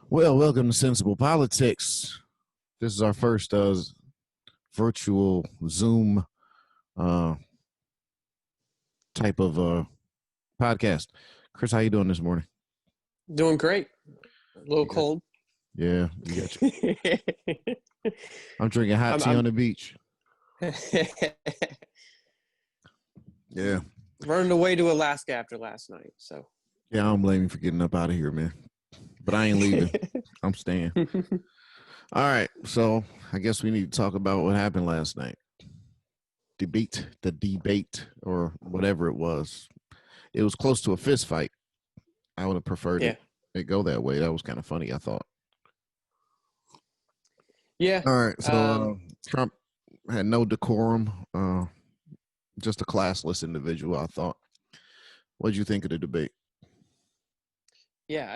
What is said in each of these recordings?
Well, welcome to Sensible Politics. This is our first virtual Zoom uh, type of podcast. Chris, how you doing this morning? Doing great. A little You got, cold. yeah, you got you. I'm drinking hot tea I'm on the beach. Yeah, running away to Alaska after last night. So yeah, I don't blame you for getting up out of here, man. But I ain't leaving. I'm staying. All right, so I guess we need to talk about what happened last night. The debate, or whatever it was. It was close to a fist fight. I would have preferred yeah, it go that way. That was kind of funny, I thought. yeah. All right, so Trump had no decorum, just a classless individual, I thought. What did you think of the debate? Yeah.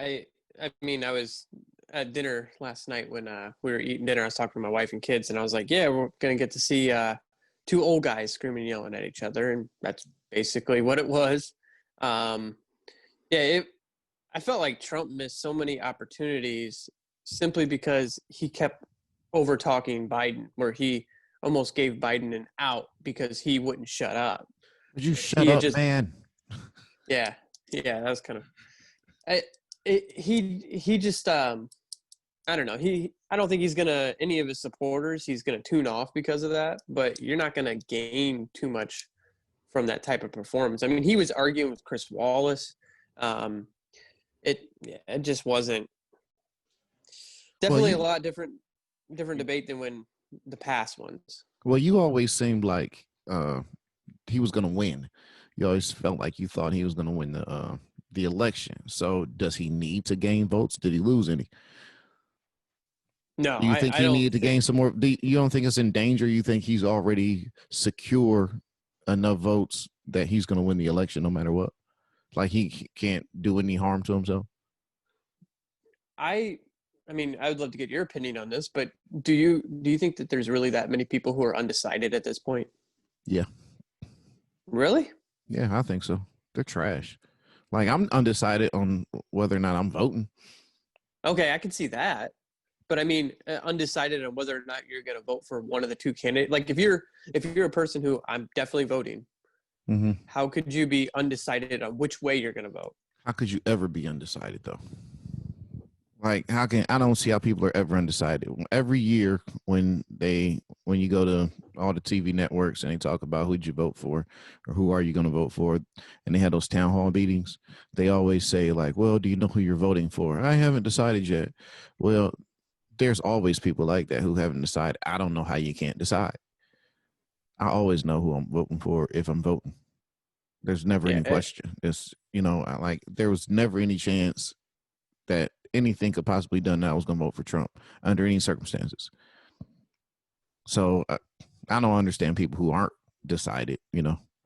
I mean, I was at dinner last night when we were eating dinner. I was talking to my wife and kids, and I was like, "Yeah, we're gonna get to see two old guys screaming and yelling at each other," and that's basically what it was. Um, yeah, I felt like Trump missed so many opportunities simply because he kept over talking Biden, where he almost gave Biden an out because he wouldn't shut up. Would you He shut had up, just, man? yeah, that was kind of, he just, I don't know. I don't think he's gonna, any of his supporters, he's gonna tune off because of that, but you're not gonna gain too much from that type of performance. I mean, he was arguing with Chris Wallace. It just wasn't, Well, definitely a you lot different debate than when the past ones. well, you always seemed like he was going to win. You always felt like you thought he was going to win the election. So, does he need to gain votes? Did he lose any? No, Do you think I he don't needed to gain think. some more? You don't think it's in danger? You think he's already secure enough votes that he's going to win the election no matter what? Like he can't do any harm to himself? I I mean, I would love to get your opinion on this, but do you think that there's really that many people who are undecided at this point? Yeah. Really? Yeah, I think so. They're trash. Like I'm undecided on whether or not I'm voting. Okay, I can see that. But I mean, undecided on whether or not you're going to vote for one of the two candidates. Like if you're a person who I'm definitely voting, Mm-hmm. how could you be undecided on which way you're going to vote? How could you ever be undecided though? Like how can I don't see how people are ever undecided. Every year when you go to all the TV networks and they talk about who'd you vote for or who are you going to vote for, and they have those town hall meetings, they always say like, "Well, do you know who you're voting for?" I haven't decided yet. Well, there's always people like that who haven't decided. I don't know how you can't decide. I always know who I'm voting for if I'm voting. There's never Yeah, any question. It's like there was never any chance that anything could possibly done that I was going to vote for Trump under any circumstances. So I don't understand people who aren't decided.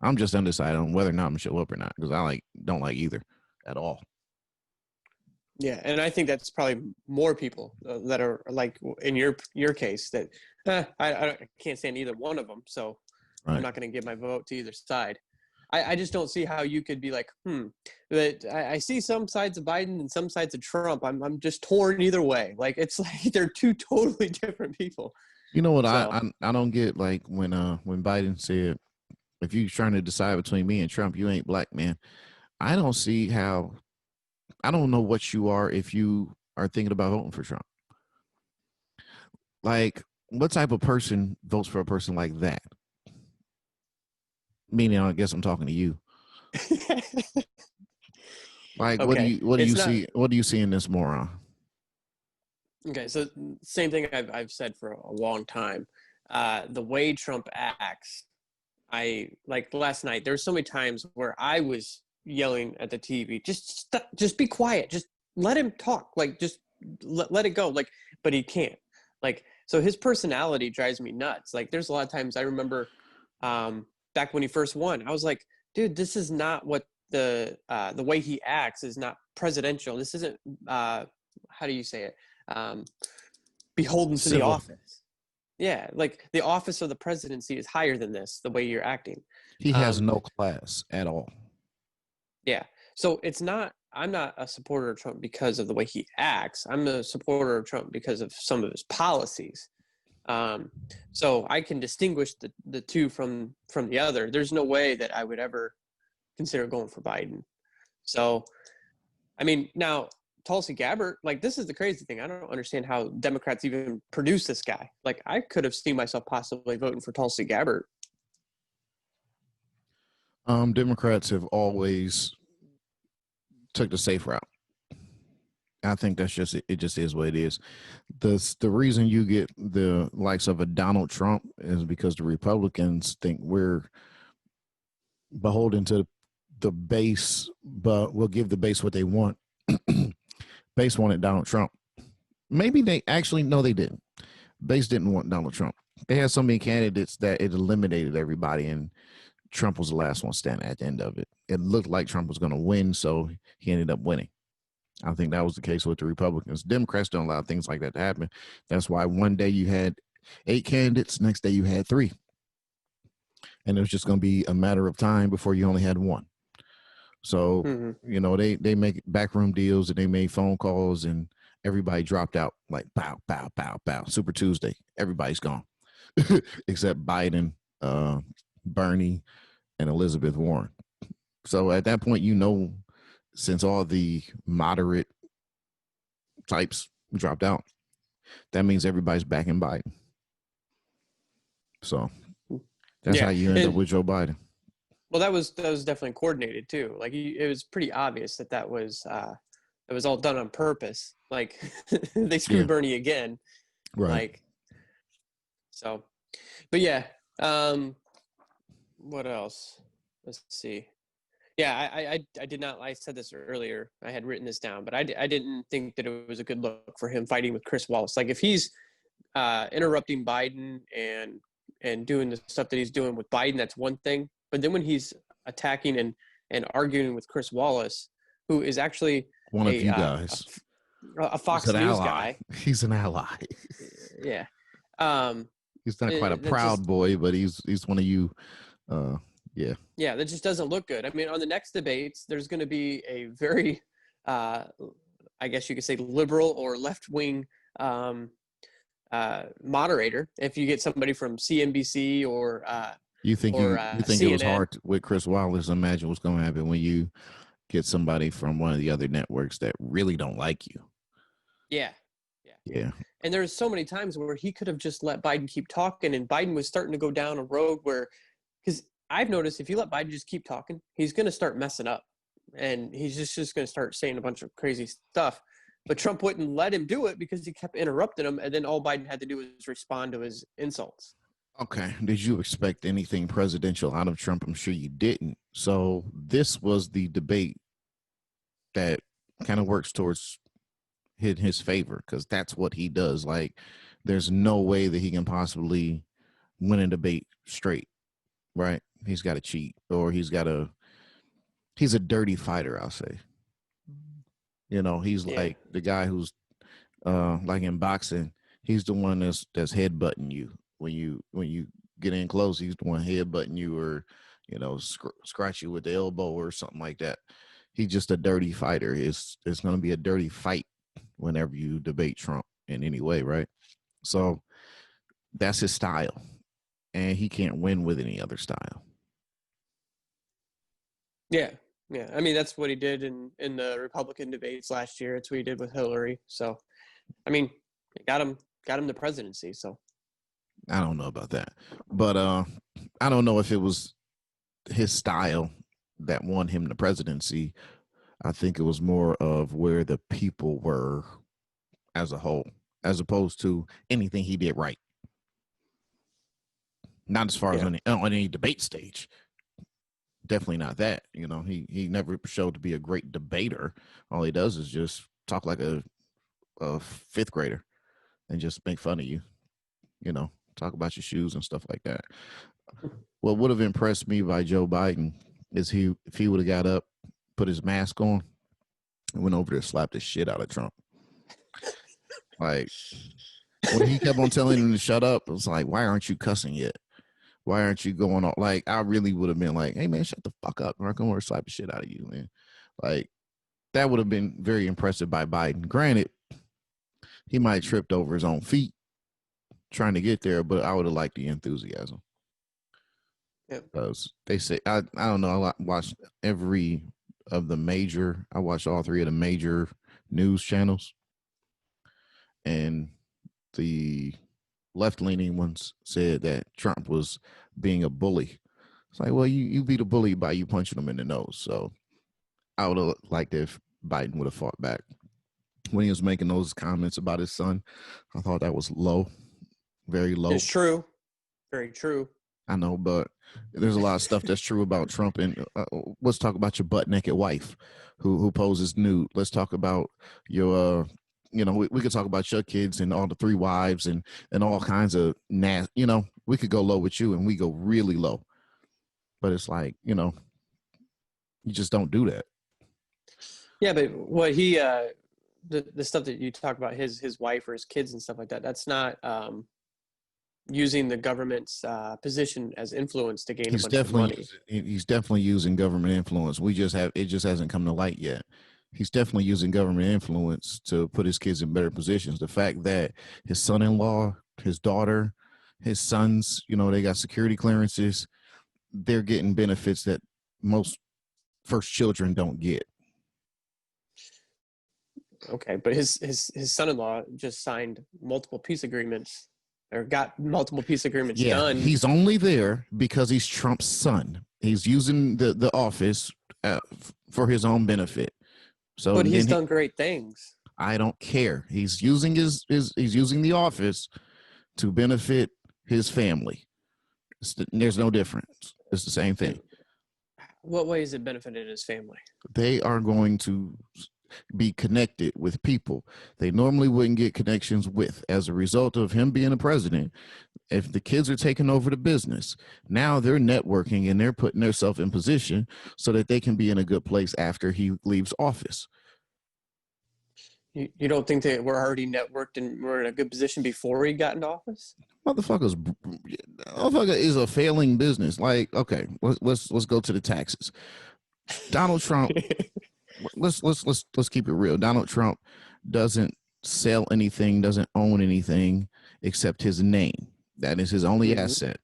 I'm just undecided on whether or not I'm gonna show up or not because I don't like either at all. yeah, and I think that's probably more people that are like in your case that I can't stand either one of them, so I'm Right. not going to give my vote to either side. I just don't see how you could be like, that I see some sides of Biden and some sides of Trump. I'm just torn either way. Like it's like they're two totally different people. You know what So I don't get, like when Biden said, if you're trying to decide between me and Trump, you ain't black, man. I don't see how. I don't know what you are if you are thinking about voting for Trump. Like, what type of person votes for a person like that? Meaning, I guess I'm talking to you. Like, okay, what do it's you not see? What do you see in this moron? okay. So same thing I've said for a long time. The way Trump acts, I like last night. There were so many times where I was yelling at the TV, just be quiet, just let him talk, like just let it go, like. But he can't, like. So his personality drives me nuts. Like, there's a lot of times I remember, back when he first won, I was like, dude, this is not what the way he acts is not presidential. This isn't how do you say it? Um, Beholden to the Civil. office. Yeah, like the office of the presidency is higher than this, the way you're acting. He has Um, no class at all. yeah. So it's not, I'm not a supporter of Trump because of the way he acts. I'm a supporter of Trump because of some of his policies. So I can distinguish the two from the other. There's no way that I would ever consider going for Biden. So, I mean, now Tulsi Gabbard, like, this is the crazy thing. I don't understand how Democrats even produce this guy. Like, I could have seen myself possibly voting for Tulsi Gabbard. Democrats have always took the safe route. I think that's just it. It just is what it is. The reason you get the likes of a Donald Trump is because the Republicans think we're beholden to the base, but we'll give the base what they want. Base wanted Donald Trump. Maybe they actually no, they didn't. Base didn't want Donald Trump. They had so many candidates that it eliminated everybody, and Trump was the last one standing at the end of it. It looked like Trump was going to win, so he ended up winning. I think that was the case with the Republicans. Democrats don't allow things like that to happen. That's why one day you had 8 candidates, next day you had 3. And it was just going to be a matter of time before you only had 1. So, you know, they make backroom deals and they made phone calls and everybody dropped out like bow, bow, bow, bow. Super Tuesday. Everybody's gone except Biden, Bernie, and Elizabeth Warren. So at that point, you know, since all the moderate types dropped out, that means everybody's backing Biden. So that's how you end up with Joe Biden. Well, that was definitely coordinated too. Like, it was pretty obvious that was all done on purpose. Like, they screwed Bernie again. Right. Like, so, but yeah. What else? Let's see. Yeah, I did not. I said this earlier. I had written this down, but I didn't think that it was a good look for him fighting with Chris Wallace. Like, if he's interrupting Biden and doing the stuff that he's doing with Biden, that's one thing. But then when he's attacking and arguing with Chris Wallace, who is actually one of you guys, a Fox News guy, he's an ally. Yeah. He's not quite a proud boy, but he's one of you. Yeah. Yeah, that just doesn't look good. I mean, on the next debates, there's going to be a very, I guess you could say, liberal or left-wing moderator. If you get somebody from CNBC or you think CNN. It was hard with Chris Wallace? Imagine what's going to happen when you get somebody from one of the other networks that really don't like you. Yeah. And there's so many times where he could have just let Biden keep talking, and Biden was starting to go down a road where, because I've noticed if you let Biden just keep talking, he's going to start messing up, and he's just going to start saying a bunch of crazy stuff. But Trump wouldn't let him do it because he kept interrupting him, and then all Biden had to do was respond to his insults. Okay. Did you expect anything presidential out of Trump? I'm sure you didn't. So this was the debate that kind of works towards his favor, because that's what he does. Like, there's no way that he can possibly win a debate straight, right? He's got to cheat, or he's a dirty fighter, I'll say. You know, he's like the guy who's like in boxing, he's the one that's headbutting you when you get in close. He's the one headbutting you, or, you know, scratch you with the elbow or something like that. He's just a dirty fighter. It's going to be a dirty fight whenever you debate Trump in any way, right? So that's his style, and he can't win with any other style. Yeah. I mean, that's what he did in the Republican debates last year. It's what he did with Hillary. So, I mean, got him the presidency. So, I don't know about that, but I don't know if it was his style that won him the presidency. I think it was more of where the people were as a whole, as opposed to anything he did right. Not as far as on any debate stage. Definitely not that. You know, he never showed to be a great debater. All he does is just talk like a fifth grader and just make fun of you. You know, talk about your shoes and stuff like that. What would have impressed me by Joe Biden is if he would have got up, put his mask on, and went over there and slapped the shit out of Trump. Like, when he kept on telling him to shut up, it was like, why aren't you cussing yet? Why aren't you going on? Like, I really would have been like, hey, man, shut the fuck up. I'm going to slap the shit out of you, man. Like, that would have been very impressive by Biden. Granted, he might have tripped over his own feet trying to get there, but I would have liked the enthusiasm. Yeah. Because they say I don't know. I watched every of the major. I watched all three of the major news channels, and the left leaning ones said that Trump was being a bully. It's like, well, you beat a bully by you punching him in the nose. So I would have liked if Biden would have fought back when he was making those comments about his son. I thought that was low, very low. It's true. Very true. I know, but there's a lot of stuff that's true about Trump. And let's talk about your butt naked wife who poses nude. Let's talk about your, we could talk about your kids and all the three wives and all kinds of we could go low with you and we go really low. But it's like, you just don't do that. Yeah, but what he, the stuff that you talk about, his wife or his kids and stuff like that, that's not using the government's position as influence to gain a bunch of money. He's definitely using government influence. It just hasn't come to light yet. He's definitely using government influence to put his kids in better positions. The fact that his son-in-law, his daughter, his sons, they got security clearances, they're getting benefits that most first children don't get. Okay, but his son-in-law just signed multiple peace agreements or got multiple peace agreements done. He's only there because he's Trump's son. He's using the office for his own benefit. So, but he's done great things. I don't care. He's using he's using the office to benefit his family. There's no difference. It's the same thing. What way is it benefited his family? They are going to be connected with people they normally wouldn't get connections with as a result of him being a president. If the kids are taking over the business, now they're networking and they're putting themselves in position so that they can be in a good place after he leaves office. You don't think that we're already networked and we're in a good position before he got into office? Motherfucker is a failing business. Like, okay, let's go to the taxes. Donald Trump. Let's keep it real. Donald Trump doesn't sell anything, doesn't own anything except his name. That is his only asset.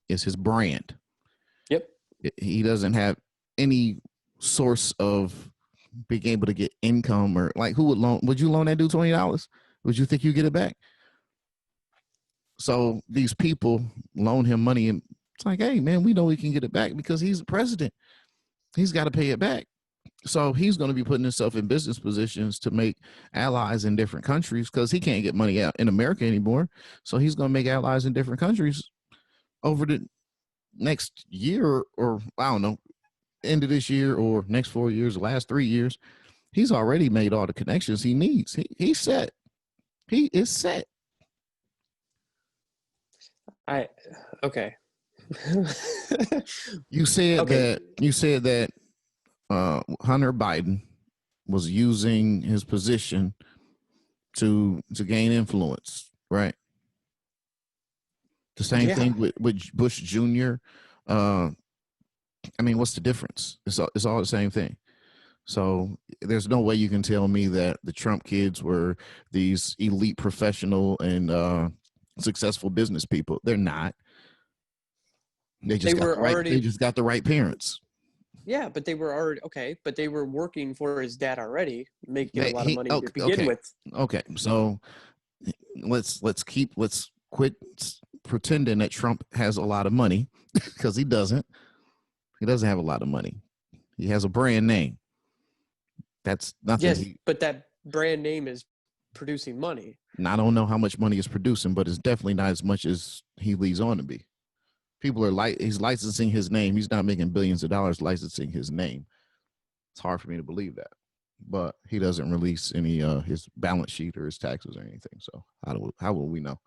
It's his brand. Yep. He doesn't have any source of being able to get income or like who would you loan that dude $20? Would you think you get it back? So these people loan him money and it's like, hey man, we know we can get it back because he's the president. He's got to pay it back. So he's going to be putting himself in business positions to make allies in different countries because he can't get money out in America anymore. So he's going to make allies in different countries over the next year or I don't know, end of this year or next 4 years, the last 3 years. He's already made all the connections he needs. He's set. He is set. Okay. You said that Hunter Biden was using his position to gain influence, right? The same thing with Bush Jr. I mean, what's the difference? It's all the same thing. So there's no way you can tell me that the Trump kids were these elite professional and successful business people. They're not. They just got the right parents. Yeah, but they were already but they were working for his dad already, making a lot of money to begin with. Okay, so let's quit pretending that Trump has a lot of money because he doesn't. He doesn't have a lot of money. He has a brand name. That's nothing. Yes, but that brand name is producing money. And I don't know how much money it's producing, but it's definitely not as much as he leads on to be. People are he's licensing his name. He's not making billions of dollars licensing his name. It's hard for me to believe that, but he doesn't release any his balance sheet or his taxes or anything. So how will we know?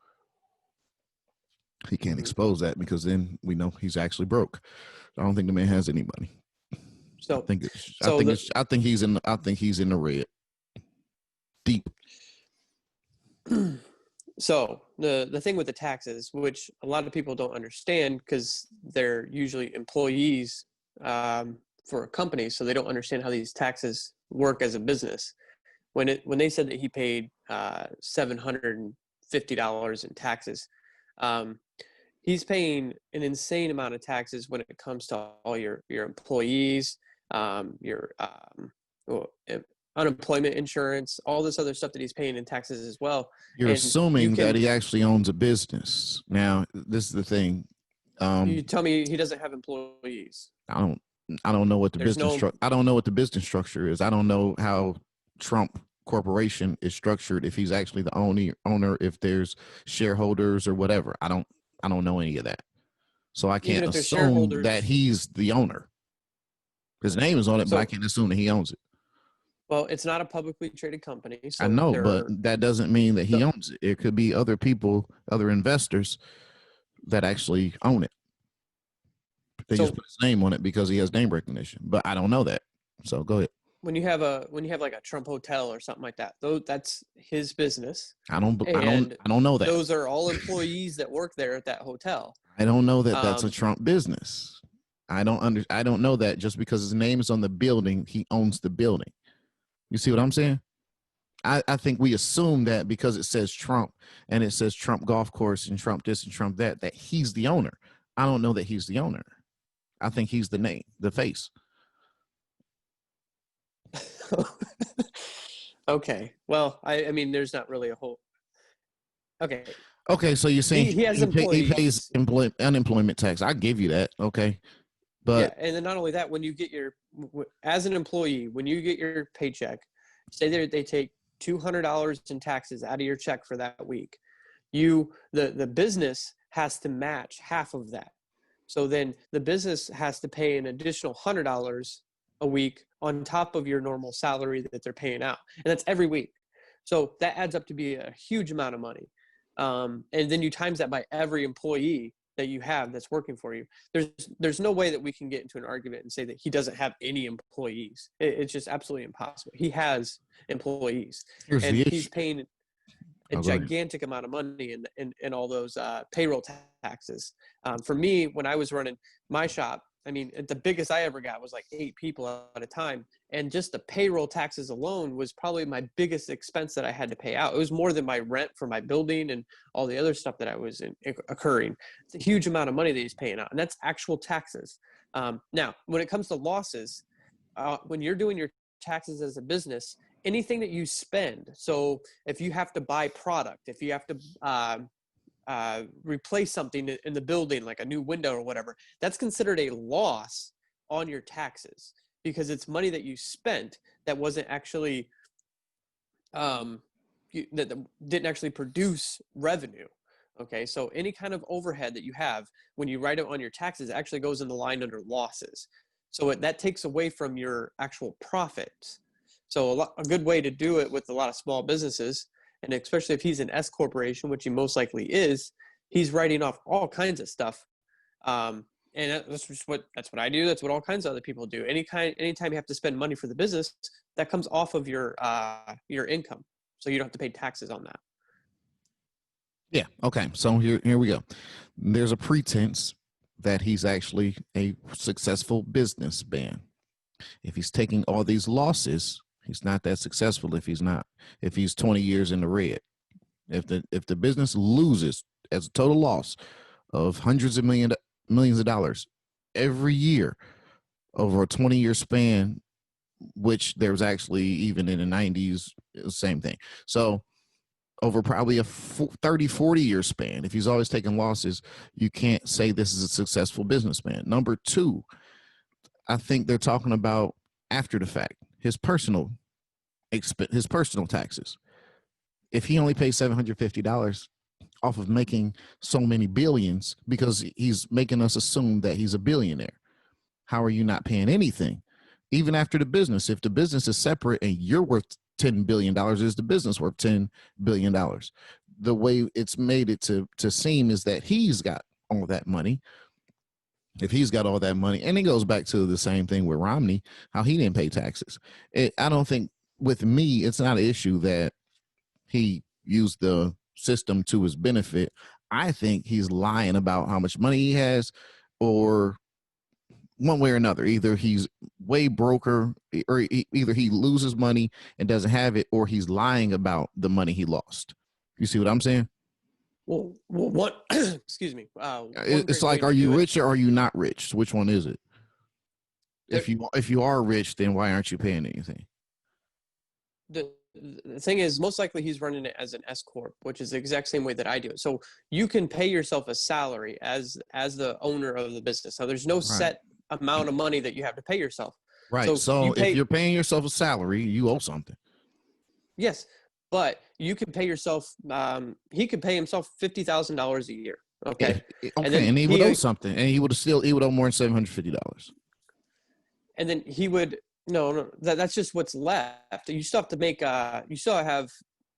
He can't expose that because then we know he's actually broke. I don't think the man has any money. So I think he's in the red. Deep. So the thing with the taxes, which a lot of people don't understand because they're usually employees for a company, so they don't understand how these taxes work as a business. When they said that he paid $750 in taxes, he's paying an insane amount of taxes when it comes to all your employees, your unemployment insurance, all this other stuff that he's paying in taxes as well. You're And assuming that he actually owns a business. Now, this is the thing. You tell me he doesn't have employees. I don't know what the I don't know what the business structure is. I don't know how Trump Corporation is structured, if he's actually the owner, if there's shareholders or whatever. I don't know any of that. So I can't assume that he's the owner. His name is on it, but I can't assume that he owns it. Well, it's not a publicly traded company. So I know, but that doesn't mean that he owns it. It could be other people, other investors that actually own it. They just put his name on it because he has name recognition, but I don't know that. So go ahead. When you have like a Trump hotel or something like that, though, that's his business. I don't know that. Those are all employees that work there at that hotel. I don't know that that's a Trump business. I don't know that just because his name is on the building, he owns the building. You see what I'm saying? I think we assume that because it says Trump and it says Trump Golf Course and Trump this and Trump that he's the owner. I don't know that he's the owner. I think he's the name, the face. Okay. Well, I mean, there's not really a whole. Okay. Okay, so you're saying he pays unemployment tax. I give you that. Okay. But yeah, and then not only that, when you get as an employee, when you get your paycheck, say they take $200 in taxes out of your check for that week, the business has to match half of that. So then the business has to pay an additional $100 a week on top of your normal salary that they're paying out, and that's every week. So that adds up to be a huge amount of money. And then you times that by every employee that you have that's working for you. There's no way that we can get into an argument and say that he doesn't have any employees. It's just absolutely impossible. He has employees, and he's paying a gigantic amount of money in all those payroll taxes. For me, when I was running my shop, I mean, the biggest I ever got was like 8 people at a time. And just the payroll taxes alone was probably my biggest expense that I had to pay out. It was more than my rent for my building and all the other stuff that I was occurring. It's a huge amount of money that he's paying out, and that's actual taxes. Now, when it comes to losses, when you're doing your taxes as a business, anything that you spend, so if you have to buy product, if you have to replace something in the building, like a new window or whatever, that's considered a loss on your taxes because it's money that you spent that wasn't actually that didn't actually produce revenue. Okay, so any kind of overhead that you have when you write it on your taxes actually goes in the line under losses. So that takes away from your actual profits. So a good way to do it with a lot of small businesses, and especially if he's an S corporation, which he most likely is, he's writing off all kinds of stuff. And that's what I do. That's what all kinds of other people do. Anytime you have to spend money for the business, that comes off of your income, so you don't have to pay taxes on that. Yeah. Okay. So here we go. There's a pretense that he's actually a successful businessman. If he's taking all these losses, he's not that successful. If he's 20 years in the red, if the business loses as a total loss of hundreds of millions of dollars every year over a 20-year span, which there was actually even in the 90s, the same thing. So over probably a 30, 40-year span, if he's always taking losses, you can't say this is a successful businessman. Number two, I think they're talking about after the fact, his personal taxes. If he only pays $750 off of making so many billions, because he's making us assume that he's a billionaire, how are you not paying anything? Even after the business, if the business is separate and you're worth $10 billion, is the business worth $10 billion? The way it's made it to seem is that he's got all that money. If he's got all that money, and it goes back to the same thing with Romney, how he didn't pay taxes. I don't think, with me, it's not an issue that he used the system to his benefit. I think he's lying about how much money he has, or one way or another. Either he's way broker, or either he loses money and doesn't have it, or he's lying about the money he lost. You see what I'm saying? Well, what? Excuse me. One It's great way like, are to you do it. rich or are you not rich? Which one is it? There- If you are rich, then why aren't you paying anything? the thing is, most likely he's running it as an S corp, which is the exact same way that I do it. So you can pay yourself a salary as the owner of the business. Now there's no Right. set amount of money that you have to pay yourself. Right. So you pay, if you're paying yourself a salary, you owe something. yes, but you can pay yourself. He could pay himself $50,000 a year. Okay, Okay, and he would owe something, and he would owe more than $750. and then he would no that's just what's left. You still have to make you still have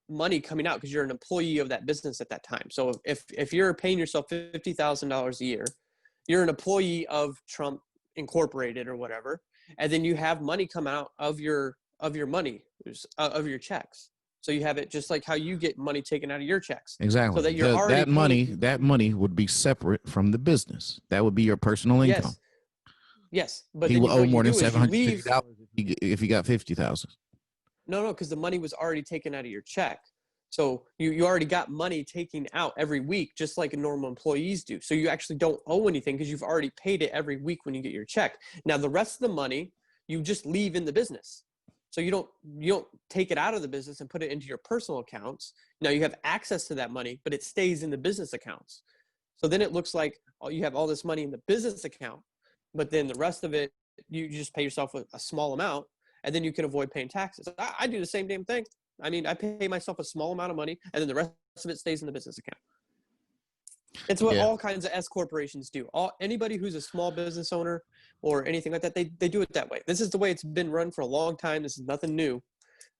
money coming out because you're an employee of that business at that time. So if you're paying yourself $50,000 a year, you're an employee of Trump Incorporated or whatever, and then you have money come out of your money of your checks. So you have it just like how you get money taken out of your checks. Exactly. So that you're already that money would be separate from the business. That would be your personal income. Yes, but he then will owe more than $750 $750 if he got 50,000. No, because the money was already taken out of your check. So you already got money taken out every week, just like normal employees do. So you actually don't owe anything because you've already paid it every week when you get your check. Now the rest of the money you just leave in the business. So you don't take it out of the business and put it into your personal accounts. Now you have access to that money, but it stays in the business accounts. So then it looks like you have all this money in the business account, but then the rest of it, you just pay yourself a small amount, and then you can avoid paying taxes. I do the same damn thing. I mean, I pay myself a small amount of money, and then the rest of it stays in the business account. It's what all kinds of S corporations do. Anybody who's a small business owner or anything like that, they do it that way. This is the way it's been run for a long time. This is nothing new.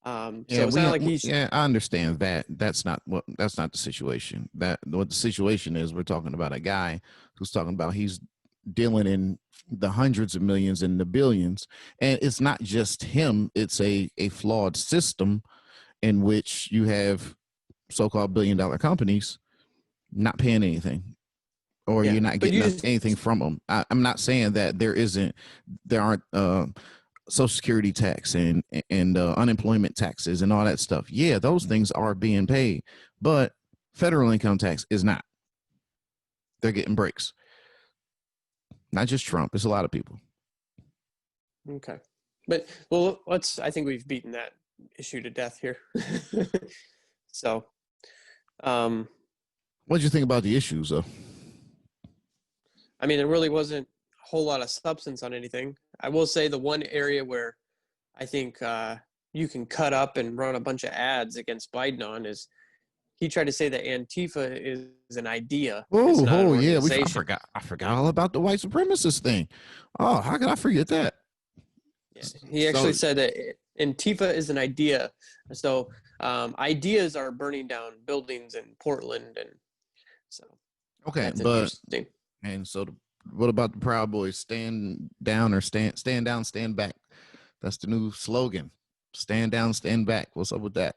So it's not like he's. Yeah, I understand that. That's not the situation. What the situation is, we're talking about a guy who's talking about he's dealing in the hundreds of millions and the billions, and it's not just him. It's a flawed system in which you have so-called billion-dollar companies not paying anything, or you're not getting anything from them. I'm not saying that there aren't Social Security tax and unemployment taxes and all that stuff. Yeah, those things are being paid, but federal income tax is not. They're getting breaks. Not just Trump. It's a lot of people. Okay. But, I think we've beaten that issue to death here. So, what did you think about the issues, though? I mean, there really wasn't a whole lot of substance on anything. I will say the one area where I think you can cut up and run a bunch of ads against Biden on is he tried to say that Antifa is an idea. Oh, yeah. I forgot all about the white supremacist thing. Oh, how could I forget that? Yeah, he actually said that Antifa is an idea. So ideas are burning down buildings in Portland, and so okay, but and so what about the Proud Boys? Stand down or stand down, stand back. That's the new slogan. Stand down, stand back. What's up with that?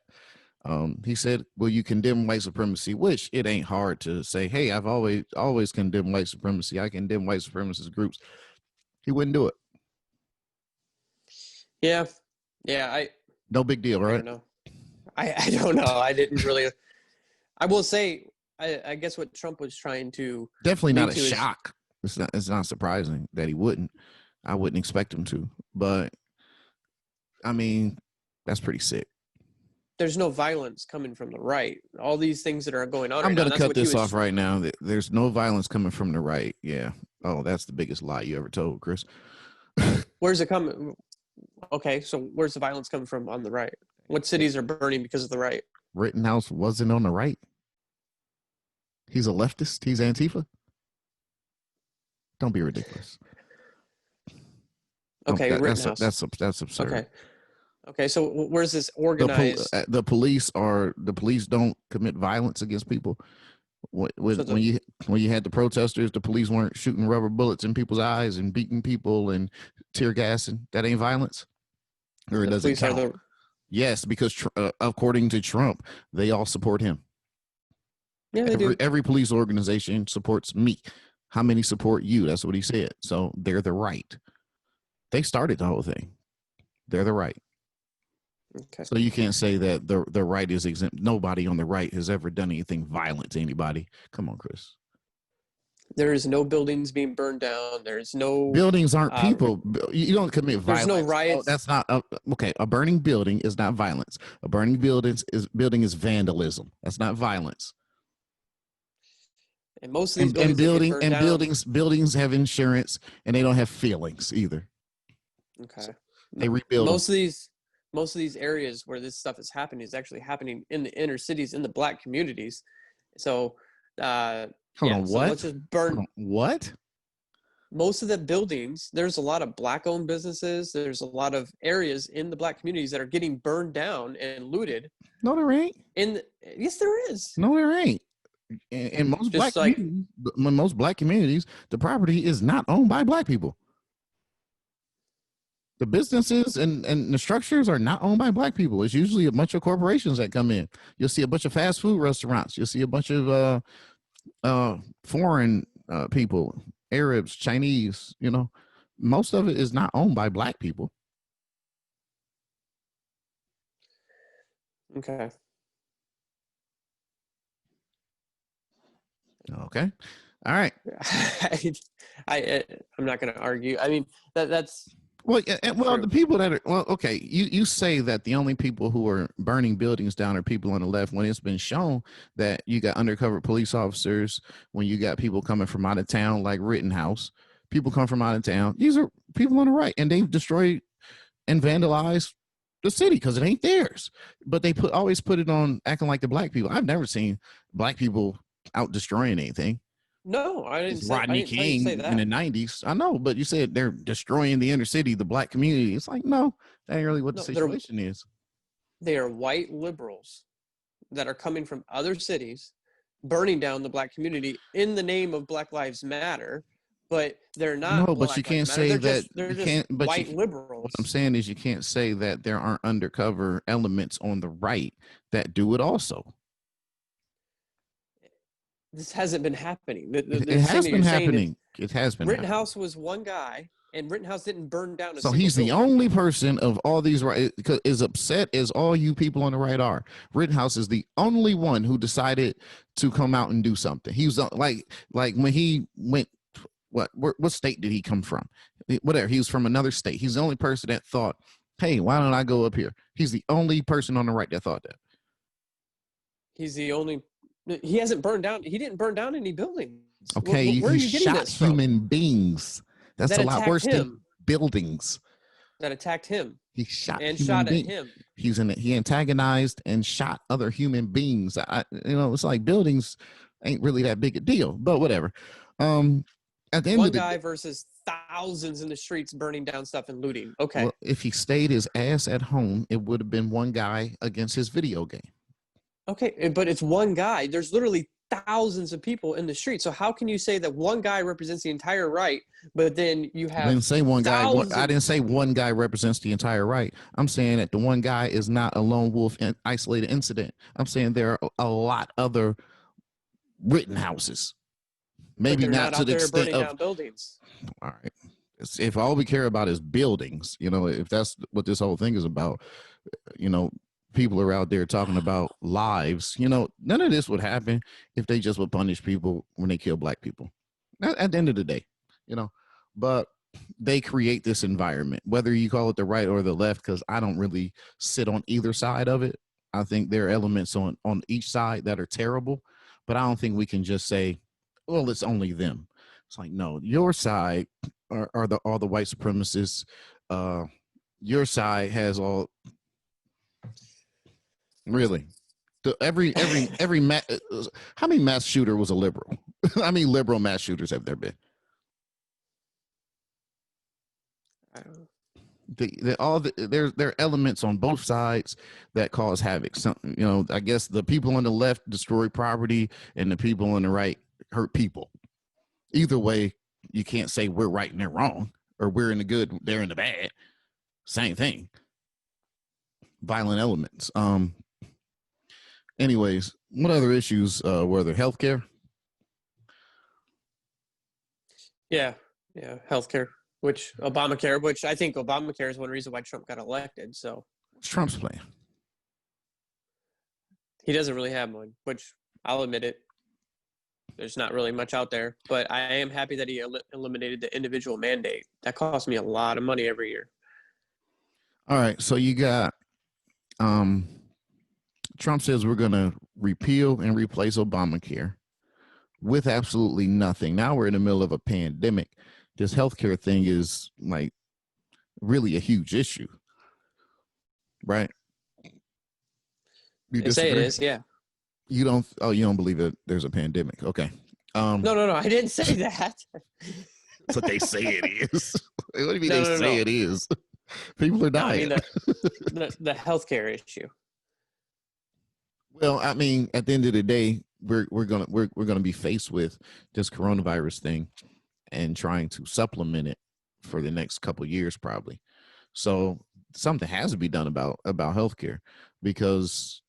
He said, "Will you condemn white supremacy?" Which it ain't hard to say. Hey, I've always condemned white supremacy. I condemn white supremacist groups. He wouldn't do it. Yeah. No big deal, right? I don't know. I don't know. I didn't really. I will say, I guess what Trump was trying to definitely not a shock. It's not surprising that he wouldn't. I wouldn't expect him to, but I mean, that's pretty sick. There's no violence coming from the right. All these things that are going on. I'm going to cut this off right now. There's no violence coming from the right. Yeah. Oh, that's the biggest lie you ever told, Chris. Where's it coming? Okay, so where's the violence coming from on the right? What cities are burning because of the right? Rittenhouse wasn't on the right. He's a leftist. He's Antifa. Don't be ridiculous. Okay, Rittenhouse. That's absurd. Okay. So where's this organized? The police don't commit violence against people. When you had the protesters, the police weren't shooting rubber bullets in people's eyes and beating people and tear gassing. That ain't violence, or it doesn't count. Yes, because according to Trump, they all support him. Yeah, they do. Every police organization supports me. How many support you? That's what he said. So they're the right. They started the whole thing. They're the right. Okay. So you can't say that the right is exempt. Nobody on the right has ever done anything violent to anybody. Come on, Chris. There is no buildings being burned down. There's no Buildings aren't people. You don't commit there's no violence. Oh, riots. that's not okay. A burning building is not violence. A burning building is vandalism. That's not violence. And most of these buildings that get burned down, buildings have insurance and they don't have feelings either. Okay. So they rebuild most of these areas where this stuff is happening is actually happening in the inner cities, in the Black communities. So hold on, so what? let's just burn what? Most of the buildings. There's a lot of Black-owned businesses. There's a lot of areas in the Black communities that are getting burned down and looted. No, there ain't. Yes, there is. No, there ain't. In most Black communities, the property is not owned by Black people. The businesses and the structures are not owned by Black people. It's usually a bunch of corporations that come in. You'll see a bunch of fast food restaurants. You'll see a bunch of foreign people, Arabs, Chinese. You know, most of it is not owned by Black people. Okay. Okay. All right. I'm not going to argue. I mean, that's well, the people that are okay. You say that the only people who are burning buildings down are people on the left, when it's been shown that you got undercover police officers, when you got people coming from out of town, like Rittenhouse. People come from out of town. These are people on the right, and they've destroyed and vandalized the city because it ain't theirs. But they always put it on acting like the Black people. I've never seen Black people out destroying anything. No, I didn't say Rodney King say that. in the 90s. I know, but you said they're destroying the inner city, the Black community. It's like, no, that ain't really what the situation is. They are white liberals that are coming from other cities, burning down the Black community in the name of Black Lives Matter, but they're not. No, but you can't say that. They're just white liberals. What I'm saying is you can't say that there aren't undercover elements on the right that do it also. This hasn't been happening. It has been happening. It has been. Rittenhouse was one guy, and Rittenhouse didn't burn down. So he's the only person of all these right, as upset as all you people on the right are. Rittenhouse is the only one who decided to come out and do something. He was like when he went. What state did he come from? Whatever. He was from another state. He's the only person that thought, "Hey, why don't I go up here?" He's the only person on the right that thought that. He's the only. He hasn't burned down. He didn't burn down any buildings. Okay, where are you getting this from? Human beings. That's a lot worse than buildings. That attacked him. He shot at him. He antagonized and shot other human beings. It's like buildings ain't really that big a deal, but whatever. At the end one of the guy versus thousands in the streets burning down stuff and looting. Okay. Well, if he stayed his ass at home, it would have been one guy against his video game. Okay, but it's one guy. There's literally thousands of people in the street. So how can you say that one guy represents the entire right, but then you have? I didn't say one guy. I didn't say one guy represents the entire right. I'm saying that the one guy is not a lone wolf and isolated incident. I'm saying there are a lot other Rittenhouses. Maybe not to the extent of down buildings. All right. If all we care about is buildings, if that's what this whole thing is about, people are out there talking about lives. None of this would happen if they just would punish people when they kill Black people. At the end of the day, but they create this environment, whether you call it the right or the left, because I don't really sit on either side of it. I think there are elements on each side that are terrible, but I don't think we can just say, well, it's only them. It's like, no, your side are the white supremacists. Your side has all. Really, every how many mass shooter was a liberal? How many liberal mass shooters have there been? There are elements on both sides that cause havoc. I guess the people on the left destroy property, and the people on the right hurt people. Either way, you can't say we're right and they're wrong, or we're in the good, they're in the bad. Same thing. Violent elements. Anyways, what other issues were there? Healthcare? Yeah, yeah, healthcare, which Obamacare, which I think Obamacare is one reason why Trump got elected. So What's Trump's plan? he doesn't really have one, which I'll admit it. There's not really much out there, but I am happy that he eliminated the individual mandate. That cost me a lot of money every year. All right, so you got um, Trump says we're going to repeal and replace Obamacare with absolutely nothing. Now we're in the middle of a pandemic. This healthcare thing is like really a huge issue, right? You They say it disagree? is, yeah. You don't? Oh, you don't believe that there's a pandemic? Okay. No, I didn't say that. That's what they say it is. What do you mean No, they say it is? People are No, I dying. mean the healthcare issue. Well, I mean, at the end of the day, we're gonna be faced with this coronavirus thing and trying to supplement it for the next couple of years, probably. So something has to be done about healthcare, because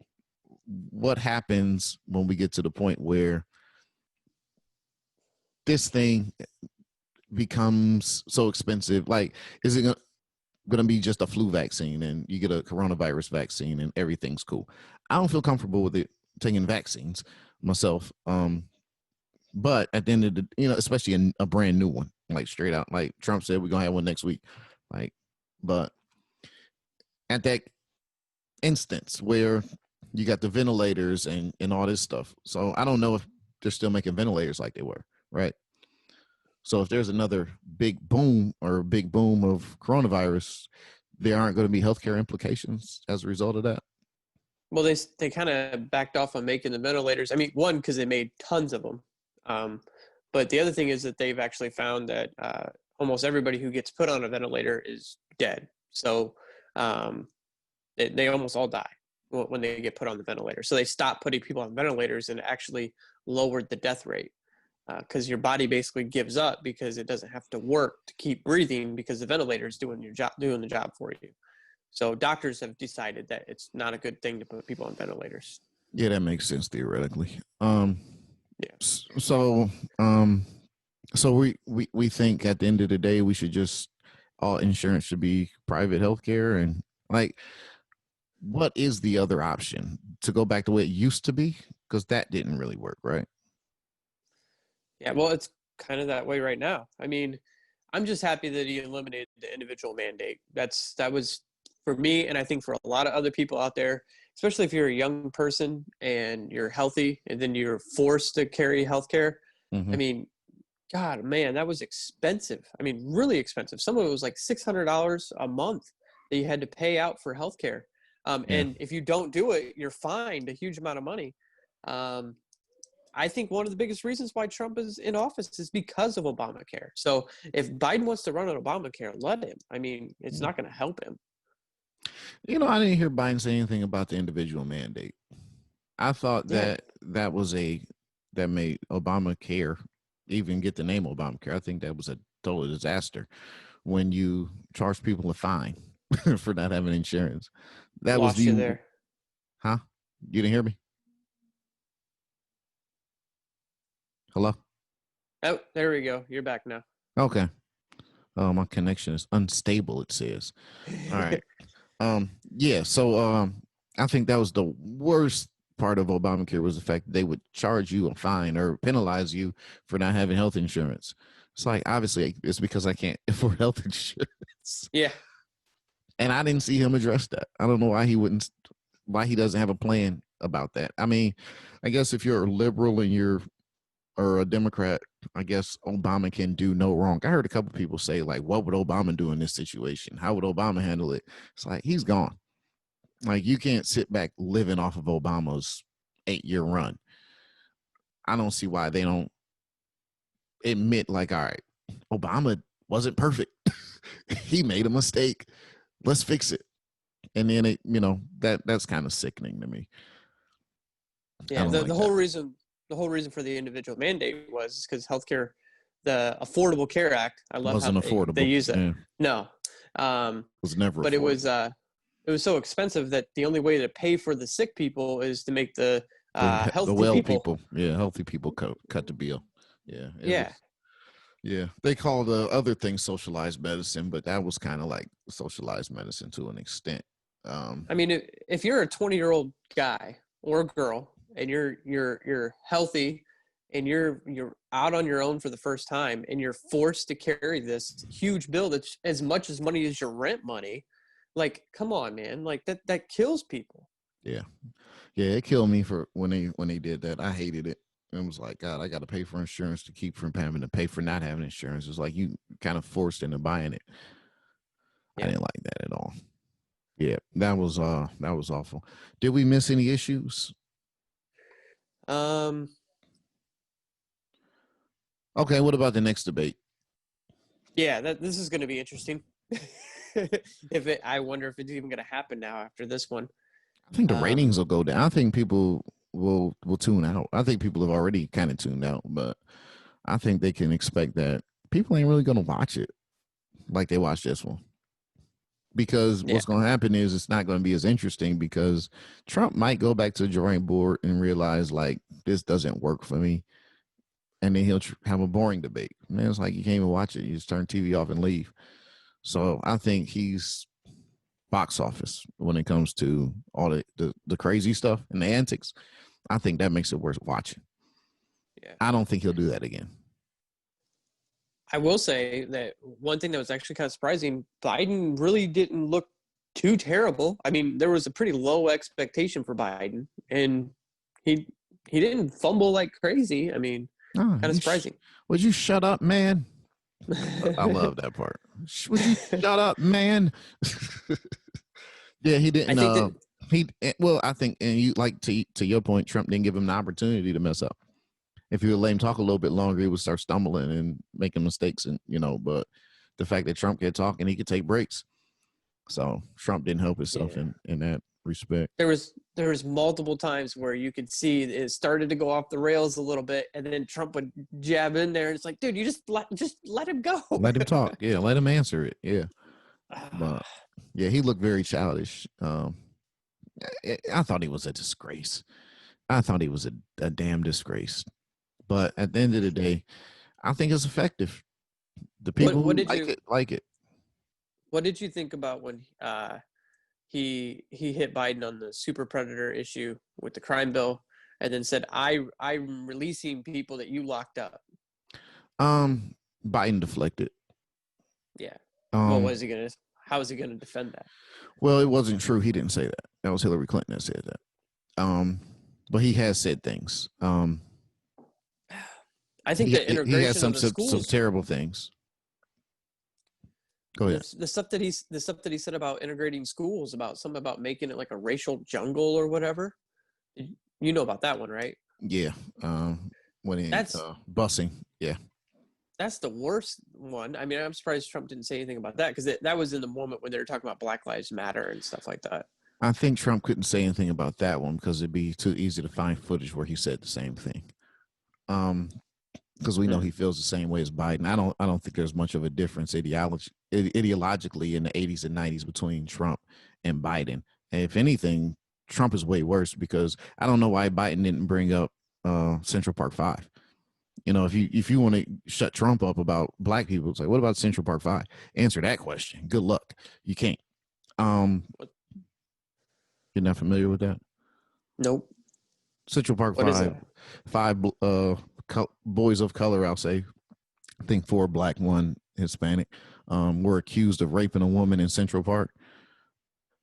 what happens when we get to the point where this thing becomes so expensive? Like, is it going to be just a flu vaccine and you get a coronavirus vaccine and everything's cool? I don't feel comfortable with it taking vaccines myself. But at the end of the, especially in a brand new one, like straight out, like Trump said, we're gonna have one next week. Like, but at that instance where you got the ventilators and all this stuff, so I don't know if they're still making ventilators like they were, right? So if there's another big boom of coronavirus, there aren't going to be healthcare implications as a result of that. Well, they kind of backed off on making the ventilators. I mean, one, because they made tons of them. But the other thing is that they've actually found that almost everybody who gets put on a ventilator is dead. So they almost all die when they get put on the ventilator. So they stopped putting people on ventilators and actually lowered the death rate, because your body basically gives up because it doesn't have to work to keep breathing because the ventilator is doing the job for you. So doctors have decided that it's not a good thing to put people on ventilators. Yeah, that makes sense theoretically. Yeah. So we think at the end of the day we should just, all insurance should be private healthcare, and like, what is the other option? To go back to the way it used to be, because that didn't really work, right? Yeah, well, it's kind of that way right now. I mean, I'm just happy that he eliminated the individual mandate. That was for me, and I think for a lot of other people out there, especially if you're a young person and you're healthy, and then you're forced to carry healthcare. Mm-hmm. I mean, God, man, that was expensive. I mean, really expensive. Some of it was like $600 a month that you had to pay out for healthcare. And if you don't do it, you're fined a huge amount of money. I think one of the biggest reasons why Trump is in office is because of Obamacare. So if Biden wants to run on Obamacare, let him. I mean, it's not going to help him. I didn't hear Biden say anything about the individual mandate. I thought that that made Obamacare even get the name Obamacare. I think that was a total disaster when you charge people a fine for not having insurance. That Lost was you there. Huh? You didn't hear me? Hello? Oh, there we go. You're back now. Okay. Oh, my connection is unstable, it says. All right. Yeah, so I think that was the worst part of Obamacare, was the fact that they would charge you a fine or penalize you for not having health insurance. It's like, obviously it's because I can't afford health insurance. Yeah. And I didn't see him address that. I don't know why he doesn't have a plan about that. I mean, I guess if you're a liberal and or a Democrat, I guess Obama can do no wrong. I heard a couple people say, like, what would Obama do in this situation? How would Obama handle it? It's like, he's gone. Like, you can't sit back living off of Obama's 8-year run. I don't see why they don't admit, like, all right, Obama wasn't perfect. He made a mistake. Let's fix it. And then that's kind of sickening to me. Yeah, the whole reason for the individual mandate was because healthcare, the Affordable Care Act. I love wasn't how affordable. They use it. Yeah. No, it was never. But affordable. it was so expensive that the only way to pay for the sick people is to make the healthy the well people. Yeah, healthy people cut the bill. Yeah. Yeah, they call the other thing socialized medicine, but that was kind of like socialized medicine to an extent. Um, I mean, if you're a 20-year-old guy or girl and you're healthy and you're out on your own for the first time and you're forced to carry this huge bill that's as much as money as your rent money, like come on, man, like that kills people. yeah, yeah, it killed me for when they did that. I hated it. It was like, God, I got to pay for insurance to keep from having to pay for not having insurance. It's like you kind of forced into buying it. I Yeah. didn't like that at all. Yeah, that was awful. Did we miss any issues? Um. Okay, what about the next debate? Yeah. This is going to be interesting. I wonder if it's even going to happen now after this one. I think the Um. ratings will go down. I think people will tune out. I think people have already kind of tuned out, but I think they can expect that people ain't really gonna watch it like they watched this one. Because Yeah. what's gonna happen is it's not gonna be as interesting because Trump might go back to the drawing board and realize like this doesn't work for me. And then he'll have a boring debate. Man, it's like you can't even watch it. You just turn TV off and leave. So I think he's box office when it comes to all the crazy stuff and the antics. I think that makes it worth watching. Yeah. I don't think he'll do that again. I will say that one thing that was actually kind of surprising, Biden really didn't look too terrible. I mean, there was a pretty low expectation for Biden, and he he didn't fumble like crazy. I mean, Oh, kind of surprising. would you shut up, man? I love that part. Would you shut up, man? Yeah, he I didn't. think that Well, I think, and you like to your point, Trump didn't give him the opportunity to mess up. If you would let him talk a little bit longer, he would start stumbling and making mistakes, and but the fact that Trump could talk and he could take breaks, so Trump didn't help himself yeah. in that respect. There was multiple times where you could see it started to go off the rails a little bit, and then Trump would jab in there, and it's like, dude, you just let him go. Let him talk. Yeah, let him answer it. Yeah, but Ah, yeah, he looked very childish. I thought he was a disgrace. I thought he was a damn disgrace. But at the end of the day, I think it's effective. The people what who did you like it. what did you think about when he hit Biden on the super predator issue with the crime bill, and then said, I'm releasing people that you locked up. Biden deflected. Yeah. Well, Um, was he gonna? How is he gonna defend that? well, it wasn't true. He didn't say that. That was Hillary Clinton that said that. But he has said things. I think the He has integration of the some schools, terrible things. Go ahead. the stuff that he said about integrating schools, about something about making it like a racial jungle or whatever. You know about that one, right? Yeah. When he That's busing. Yeah. that's the worst one. I mean, I'm surprised Trump didn't say anything about that because that was in the moment when they were talking about Black Lives Matter and stuff like that. I think Trump couldn't say anything about that one because it'd be too easy to find footage where he said the same thing. Because we know he feels the same way as Biden. I don't think there's much of a difference ideologically in the 80s and 90s between Trump and Biden. And if anything, Trump is way worse because I don't know why Biden didn't bring up Central Park 5. If you want to shut Trump up about black people, it's like, what about Central Park 5? Answer that question. Good luck. You can't. You're not familiar with that? Nope. Central Park What is 5. it? Five boys of color, I'll say. I think 4 black, 1 Hispanic, were accused of raping a woman in Central Park,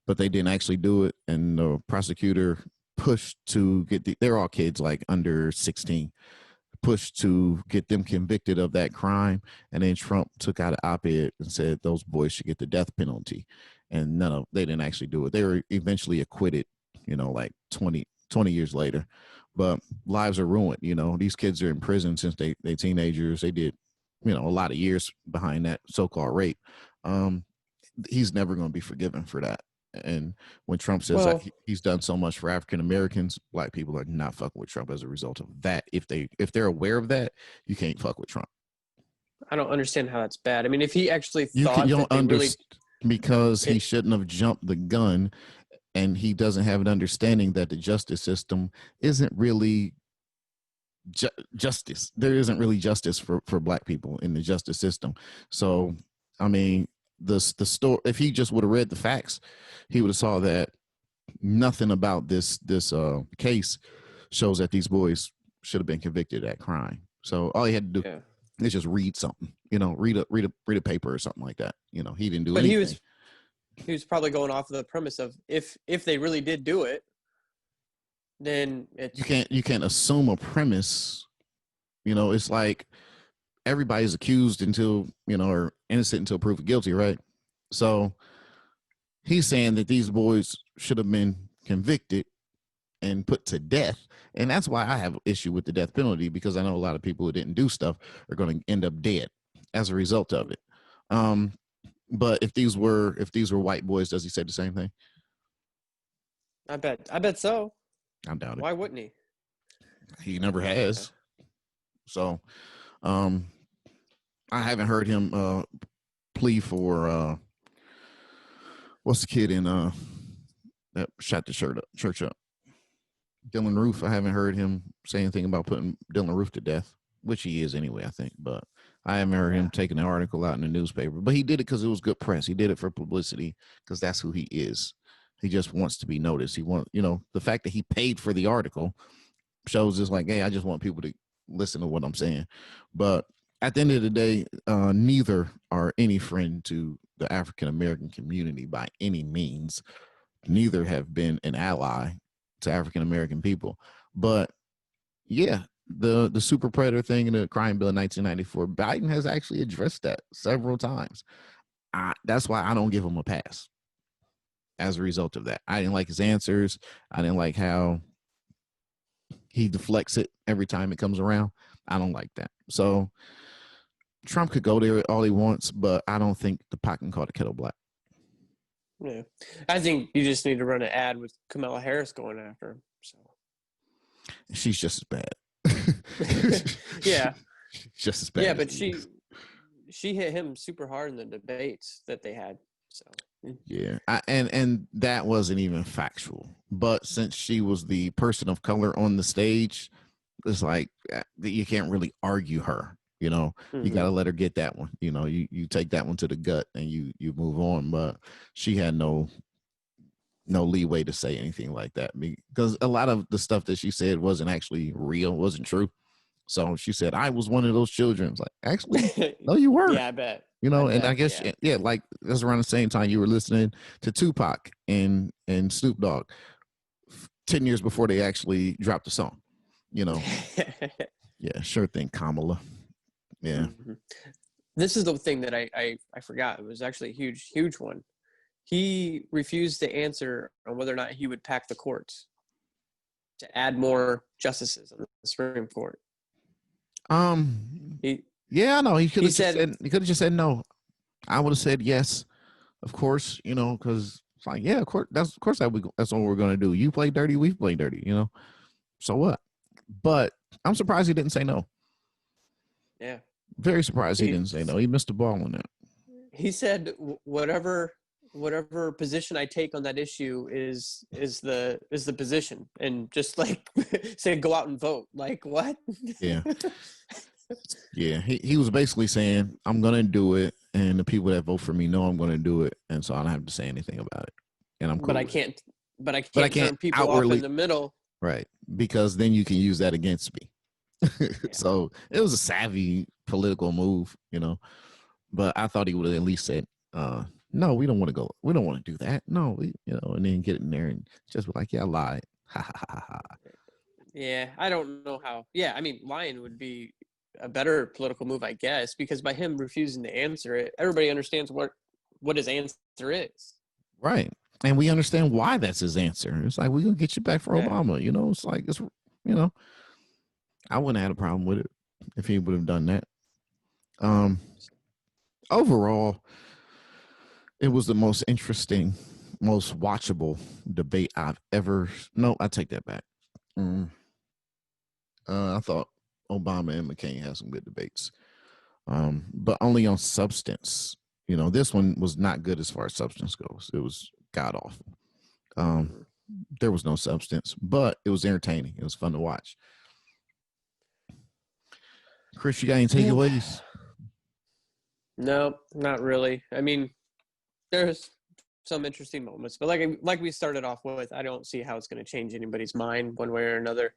but they didn't actually do it. And the prosecutor pushed to get they're all kids like under 16, pushed to get them convicted of that crime. And then Trump took out an op-ed and said those boys should get the death penalty. And they didn't actually do it. They were eventually acquitted, like 20 years later. But lives are ruined. These kids are in prison since they teenagers. They did, a lot of years behind that so-called rape. He's never going to be forgiven for that. And when Trump says Well, he's done so much for African Americans, black people are not fucking with Trump as a result of that. If they're aware of that, you can't fuck with Trump. I don't understand how that's bad. I mean, if he actually You thought don't that they really, because he it, shouldn't have jumped the gun, and he doesn't have an understanding that the justice system isn't really justice. There isn't really justice for black people in the justice system. So, I mean, the story. If he just would have read the facts, he would have saw that nothing about this case shows that these boys should have been convicted of that crime. So all he had to do is just read something, read a paper or something like that. He didn't do anything. He was probably going off of the premise of if they really did do it, then it's you can't assume a premise. It's like everybody's accused until or innocent until proven guilty, right? So he's saying that these boys should have been convicted and put to death. And that's why I have an issue with the death penalty, because I know a lot of people who didn't do stuff are going to end up dead as a result of it. But if these were white boys, does he say the same thing? I bet so. I doubt it. Why wouldn't he? He never has. So I haven't heard him plea for what's the kid in that shot the church up? Dylan Roof. I haven't heard him say anything about putting Dylan Roof to death, which he is anyway, I think. But I haven't heard him taking an article out in the newspaper. But he did it because it was good press. He did it for publicity because that's who he is. He just wants to be noticed. He wants, the fact that he paid for the article shows us like, hey, I just want people to listen to what I'm saying. But at the end of the day, neither are any friend to the African American community by any means. Neither have been an ally to African American people. But yeah, the super predator thing in the crime bill in 1994, Biden has actually addressed that several times. That's why I don't give him a pass. As a result of that, I didn't like his answers. I didn't like how he deflects it every time it comes around. I don't like that. So Trump could go there all he wants, but I don't think the pot can call the kettle black. Yeah, I think you just need to run an ad with Kamala Harris going after him. So she's just as bad. Yeah, just as bad. Yeah, but she hit him super hard in the debates that they had. So yeah, and that wasn't even factual. But since she was the person of color on the stage, it's like you can't really argue her. You got to let her get that one. You take that one to the gut and you move on. But she had no leeway to say anything like that, because a lot of the stuff that she said wasn't actually real, wasn't true. So she said, I was one of those children. It's like, actually, no, you weren't. Yeah, I bet. I guess, yeah, like that's around the same time you were listening to Tupac and Snoop Dogg 10 years before they actually dropped the song, Yeah, sure thing, Kamala. Yeah. Mm-hmm. This is the thing that I forgot. It was actually a huge one. He refused to answer on whether or not he would pack the courts to add more justices on the Supreme Court. Yeah, no, he could have just said no. I would have said yes, of course, because it's like, yeah, of course, that's what we're gonna do. You play dirty, we play dirty, So what? But I'm surprised he didn't say no. Yeah. Very surprised he didn't say no. He missed the ball on that. He said whatever position I take on that issue is the position, and just like say go out and vote. Like what? Yeah. Yeah, he was basically saying, I'm going to do it, and the people that vote for me know I'm going to do it, and so I don't have to say anything about it. And I'm cool. But I can't turn people outwardly, off in the middle. Right, because then you can use that against me. Yeah. So it was a savvy political move, but I thought he would have at least said, no, we don't want to go. We don't want to do that. No, and then get in there and just be like, yeah, I lied. Ha, ha, ha, ha. Yeah, I don't know how. Yeah, I mean, lying would be a better political move, I guess, because by him refusing to answer it, everybody understands what his answer is. Right. And we understand why that's his answer. It's like, we're going to get you back for Obama. It's like, I wouldn't have had a problem with it if he would have done that. Overall, it was the most interesting, most watchable debate I've ever. No, I take that back. I thought Obama and McCain had some good debates, but only on substance. This one was not good as far as substance goes. It was god awful. There was no substance, but it was entertaining. It was fun to watch. Chris, you got any takeaways? No, not really. I mean, there's some interesting moments, but like we started off with, I don't see how it's going to change anybody's mind one way or another.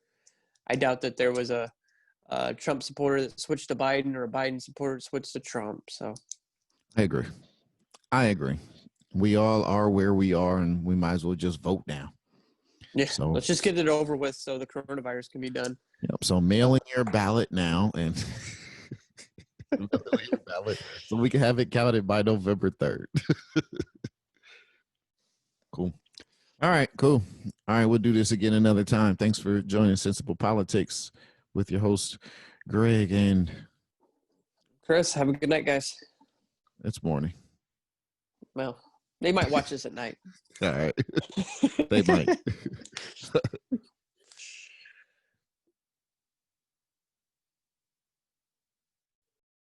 I doubt that there was a Trump supporter that switched to Biden or a Biden supporter that switched to Trump. So I agree. We all are where we are, and we might as well just vote now. yeah, so let's just get it over with so the coronavirus can be done. Yep. So mail in your ballot now, and so we can have it counted by November 3rd. Cool. All right, cool. All right, we'll do this again another time. Thanks for joining Sensible Politics with your host, Greg and Chris. Have a good night, guys. It's morning. Well, they might watch this at night. All right. They might.